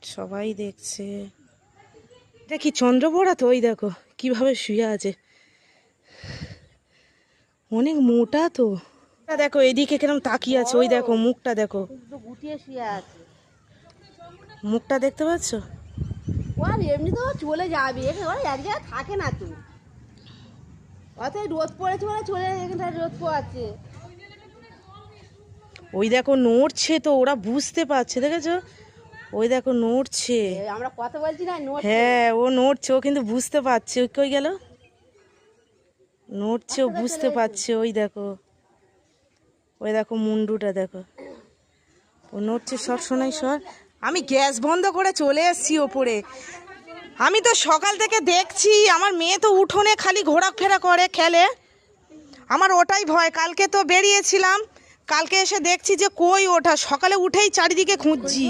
সবাই দেখছে। এটা কি চন্দ্রপোড়া? তো ওই দেখো কিভাবে শুয়ে আছে, অনেক মোটা তো। দেখো এদিকে কিরম তাকিয়ে আছে, ওই দেখো মুখটা দেখো, গুটিয়ে শুয়ে আছে। মুখটা দেখতে পাচ্ছ? আর এমনি তো চলে যাবে, এখানে এক জায়গায় থাকে না তো। অতএব রোদ পড়েছে মানে চলে, এখানটা রোদ পড়াচ্ছে। ওই দেখো নড়ছে তো, ওরা বুঝতে পারছে, দেখেছো? ওই দেখো নড়ছে। আমরা কথা বলছি না, হ্যাঁ ও নড়ছে, ও কিন্তু বুঝতে পারছে। ওই কই গেল? নড়ছে, ও বুঝতে পারছে। ওই দেখো, ওই দেখো মুন্ডুটা দেখো, ও নড়ছে। সব শোনাই সর। আমি গ্যাস বন্ধ করে চলে এসেছি ওপরে। আমি তো সকাল থেকে দেখছি আমার মেয়ে তো উঠোনে খালি ঘোরাফেরা করে, খেলে। আমার ওটাই ভয়। কালকে তো বেরিয়েছিলাম, কালকে এসে দেখছি যে কই ওঠা, সকালে উঠেই চারিদিকে খুঁজছি।